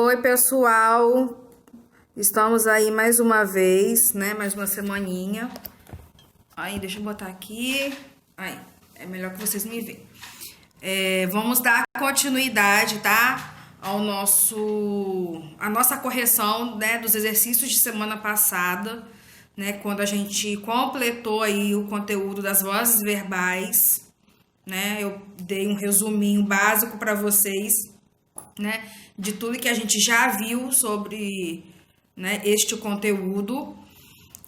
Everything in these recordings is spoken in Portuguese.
Oi, pessoal. Estamos aí mais uma vez, né? Mais uma semaninha. Aí, deixa eu botar aqui. Aí, é melhor que vocês me vejam. Vamos dar continuidade, tá? A nossa correção, né, dos exercícios de semana passada, né? Quando a gente completou aí o conteúdo das vozes verbais, né? Eu dei um resuminho básico para vocês, né, de tudo que a gente já viu sobre, né, este conteúdo.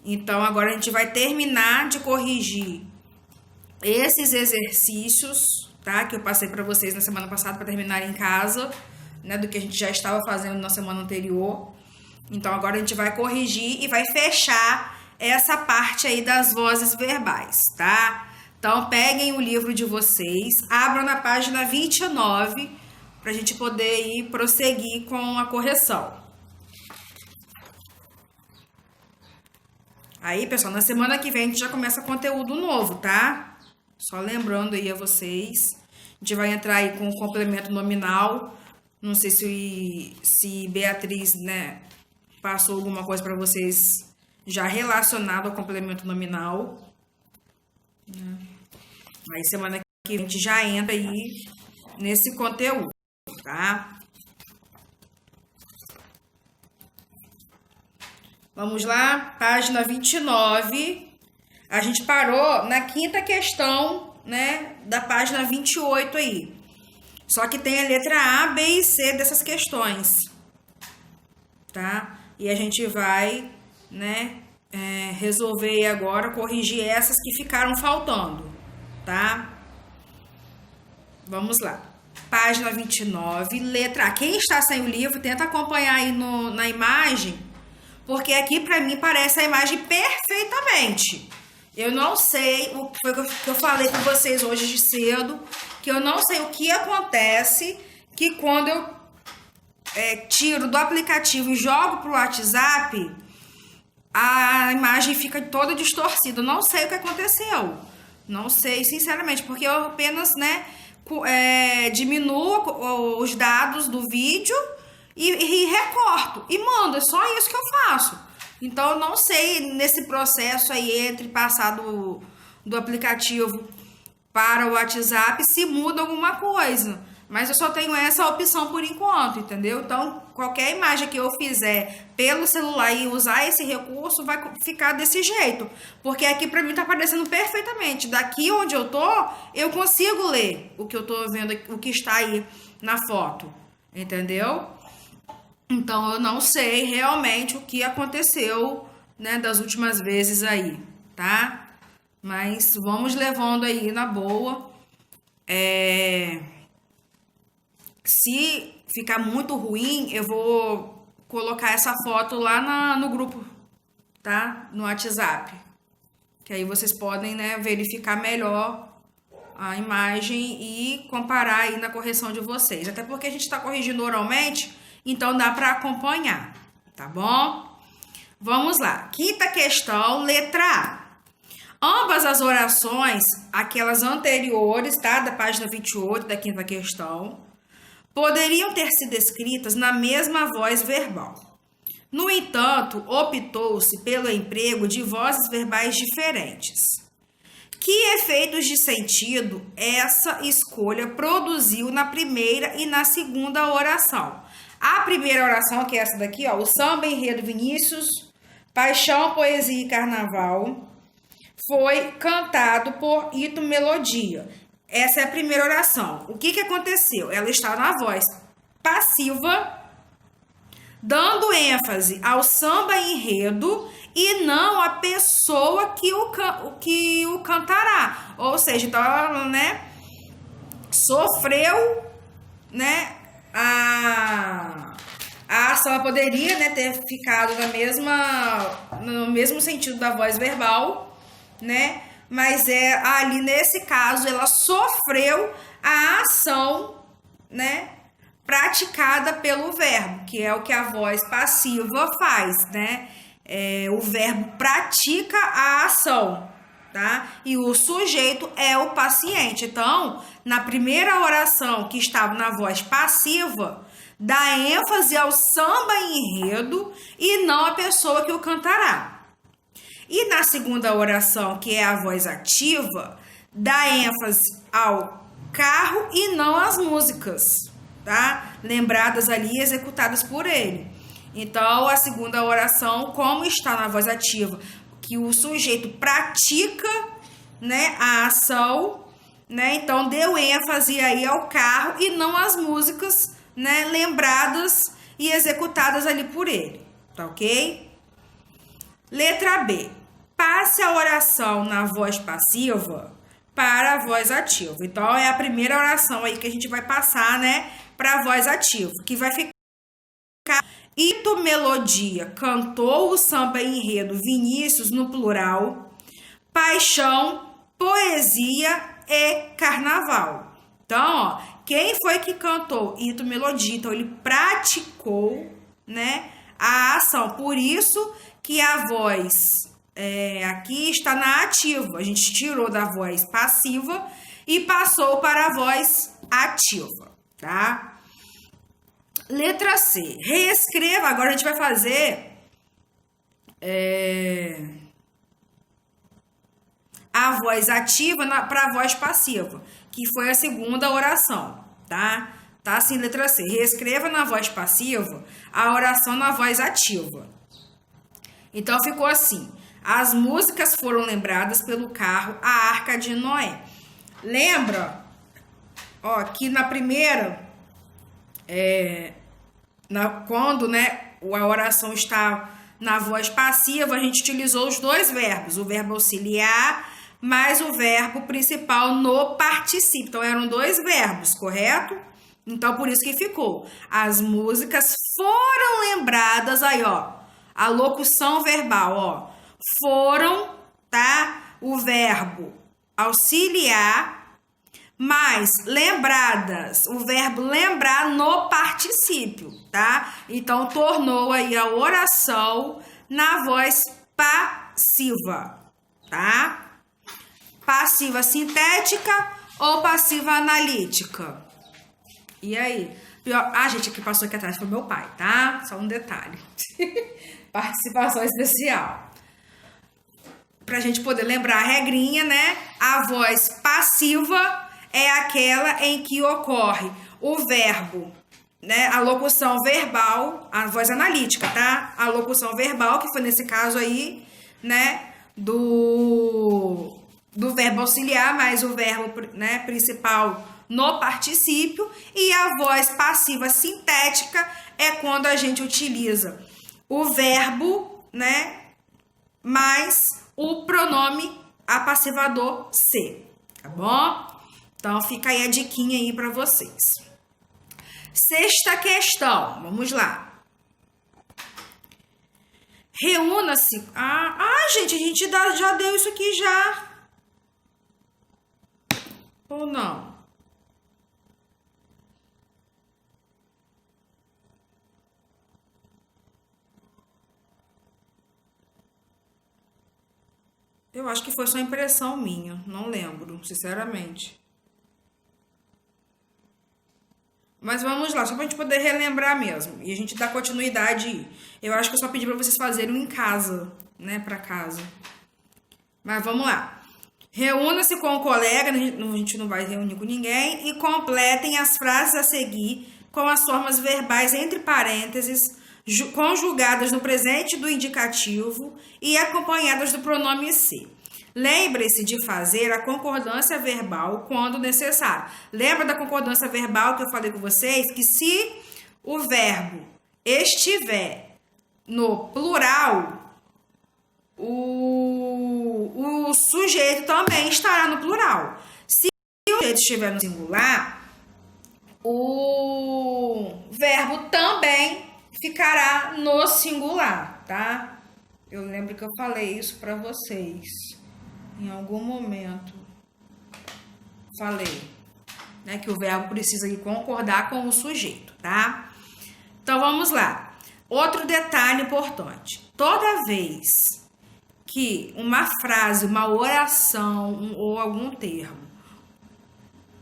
Então, agora a gente vai terminar de corrigir esses exercícios, tá, que eu passei para vocês na semana passada para terminar em casa, né, do que a gente já estava fazendo na semana anterior. Então, agora a gente vai corrigir e vai fechar essa parte aí das vozes verbais, tá? Então, peguem o livro de vocês, abram na página 29 para a gente poder ir prosseguir com a correção. Aí, pessoal, na semana que vem a gente já começa conteúdo novo, tá? Só lembrando aí a vocês, a gente vai entrar aí com o complemento nominal. Não sei se Beatriz, né, passou alguma coisa para vocês já relacionado ao complemento nominal. Aí, semana que vem a gente já entra aí nesse conteúdo, tá? Vamos lá, página 29. A gente parou na quinta questão, né, da página 28 aí. Só que tem a letra A, B e C dessas questões, tá? E a gente vai, né, resolver agora, corrigir essas que ficaram faltando, tá? Vamos lá. Página 29, letra A. Quem está sem o livro, tenta acompanhar aí na imagem, porque aqui para mim parece a imagem perfeitamente. Eu não sei o que foi que eu falei com vocês hoje de cedo, que eu não sei o que acontece, que quando eu tiro do aplicativo e jogo pro WhatsApp, a imagem fica toda distorcida. Eu não sei o que aconteceu. Não sei, sinceramente, porque eu apenas, né, diminuo os dados do vídeo e recorto e mando. É só isso que eu faço. Então, eu não sei nesse processo aí entre passar do aplicativo para o WhatsApp se muda alguma coisa. Mas eu só tenho essa opção por enquanto, entendeu? Então, qualquer imagem que eu fizer pelo celular e usar esse recurso vai ficar desse jeito. Porque aqui pra mim tá aparecendo perfeitamente. Daqui onde eu tô, eu consigo ler o que eu tô vendo, o que está aí na foto. Entendeu? Então, eu não sei realmente o que aconteceu, né, das últimas vezes aí, tá? Mas vamos levando aí na boa. Se ficar muito ruim, eu vou colocar essa foto lá no grupo, tá? No WhatsApp. Que aí vocês podem, né, verificar melhor a imagem e comparar aí na correção de vocês. Até porque a gente está corrigindo oralmente, então dá para acompanhar, tá bom? Vamos lá. Quinta questão, letra A. Ambas as orações, aquelas anteriores, tá? Da página 28 da quinta questão, poderiam ter sido escritas na mesma voz verbal. No entanto, optou-se pelo emprego de vozes verbais diferentes. Que efeitos de sentido essa escolha produziu na primeira e na segunda oração? A primeira oração, que é essa daqui, ó, o samba enredo Vinícius, Paixão, Poesia e Carnaval, foi cantado por Ito Melodia. Essa é a primeira oração. O que aconteceu? Ela está na voz passiva, dando ênfase ao samba enredo e não à pessoa que o cantará. Ou seja, então ela, né, sofreu, né, a ação. Ela poderia, né, ter ficado no mesmo sentido da voz verbal, né? Mas ali nesse caso ela sofreu a ação, né, praticada pelo verbo, que é o que a voz passiva faz, né? O verbo pratica a ação, tá? E o sujeito é o paciente. Então, na primeira oração que estava na voz passiva, dá ênfase ao samba enredo e não à pessoa que o cantará. E na segunda oração, que é a voz ativa, dá ênfase ao carro e não às músicas, tá? Lembradas ali, executadas por ele. Então, a segunda oração, como está na voz ativa, que o sujeito pratica, né, a ação, né? Então, deu ênfase aí ao carro e não às músicas, né, lembradas e executadas ali por ele, tá ok? Letra B. Passe a oração na voz passiva para a voz ativa. Então, é a primeira oração aí que a gente vai passar, né, para a voz ativa, que vai ficar: Ito Melodia cantou o samba enredo Vinícius no plural, paixão, poesia e carnaval. Então, ó, quem foi que cantou Ito Melodia? Então, ele praticou, né, a ação. Por isso que a voz aqui está na ativa. A gente tirou da voz passiva e passou para a voz ativa, tá? Letra C. Reescreva. Agora a gente vai fazer a voz ativa para a voz passiva, que foi a segunda oração, tá? Tá assim, letra C. Reescreva na voz passiva a oração na voz ativa. Então, ficou assim: as músicas foram lembradas pelo carro A Arca de Noé. Lembra, ó, que na primeira, quando, né, a oração está na voz passiva, a gente utilizou os dois verbos, o verbo auxiliar mais o verbo principal no particípio. Então, eram dois verbos, correto? Então, por isso que ficou: as músicas foram lembradas, aí, ó, a locução verbal, ó, foram, tá? O verbo auxiliar mais lembradas, o verbo lembrar no particípio, tá? Então, tornou aí a oração na voz passiva, tá? Passiva sintética ou passiva analítica? E aí? Ah, gente, aqui passou aqui atrás foi meu pai, tá? Só um detalhe. Participação especial. Pra gente poder lembrar a regrinha, né? A voz passiva é aquela em que ocorre o verbo, né? A locução verbal, a voz analítica, tá? A locução verbal, que foi nesse caso aí, né? Do verbo auxiliar mais o verbo, né, principal no particípio. E a voz passiva sintética é quando a gente utiliza o verbo, né, mais o pronome apassivador se, tá bom? Então, fica aí a diquinha aí para vocês. Sexta questão, vamos lá. Reúna-se. Gente, a gente já deu isso aqui já. Ou não? Eu acho que foi só impressão minha, não lembro, sinceramente. Mas vamos lá, só pra gente poder relembrar mesmo. E a gente dá continuidade. Eu acho que eu só pedi pra vocês fazerem em casa, né, pra casa. Mas vamos lá. Reúna-se com o colega, a gente não vai reunir com ninguém, e completem as frases a seguir com as formas verbais entre parênteses, conjugadas no presente do indicativo e acompanhadas do pronome se. Lembre-se de fazer a concordância verbal quando necessário. Lembra da concordância verbal que eu falei com vocês? Que se o verbo estiver no plural, o sujeito também estará no plural. Se o sujeito estiver no singular, o verbo também ficará no singular, tá? Eu lembro que eu falei isso para vocês. Em algum momento falei, né, que o verbo precisa concordar com o sujeito, tá? Então, vamos lá. Outro detalhe importante. Toda vez que uma frase, uma oração ou algum termo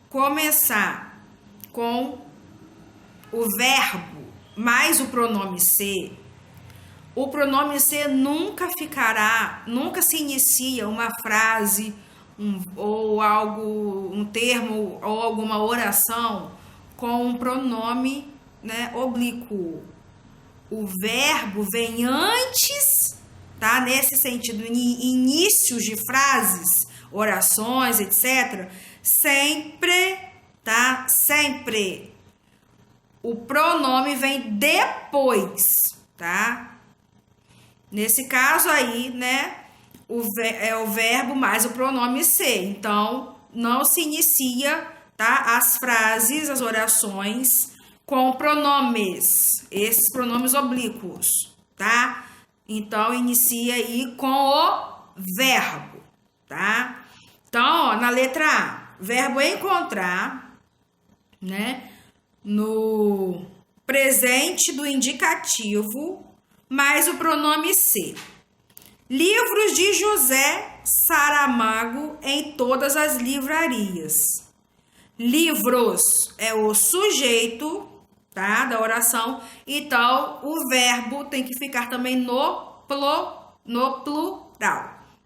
começar com o verbo mais o pronome ser, o pronome ser nunca se inicia uma frase, ou algo, um termo ou alguma oração com um pronome, né, oblíquo. O verbo vem antes, tá? Nesse sentido, inícios de frases, orações, etc. Sempre, tá? Sempre. O pronome vem depois, tá? Nesse caso aí, né? É o verbo mais o pronome ser. Então, não se inicia, tá? As frases, as orações com pronomes, esses pronomes oblíquos, tá? Então, inicia aí com o verbo, tá? Então, ó, na letra A, verbo encontrar, né? No presente do indicativo, mais o pronome ser. Livros de José Saramago em todas as livrarias. Livros é o sujeito, tá, da oração, então o verbo tem que ficar também no plural.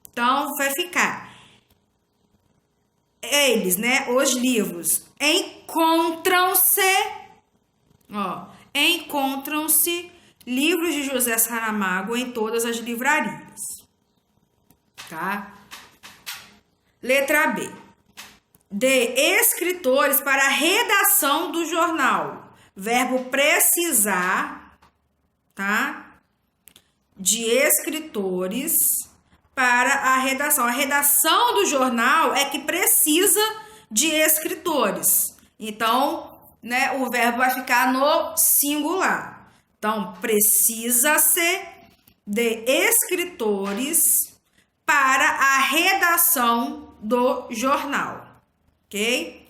Então vai ficar eles, né, os livros encontram-se livros de José Saramago em todas as livrarias, tá? Letra B. De escritores para a redação do jornal. Verbo precisar, tá? De escritores para a redação. A redação do jornal é que precisa de escritores. Então, né, o verbo vai ficar no singular. Então, precisa-se de escritores para a redação do jornal, ok?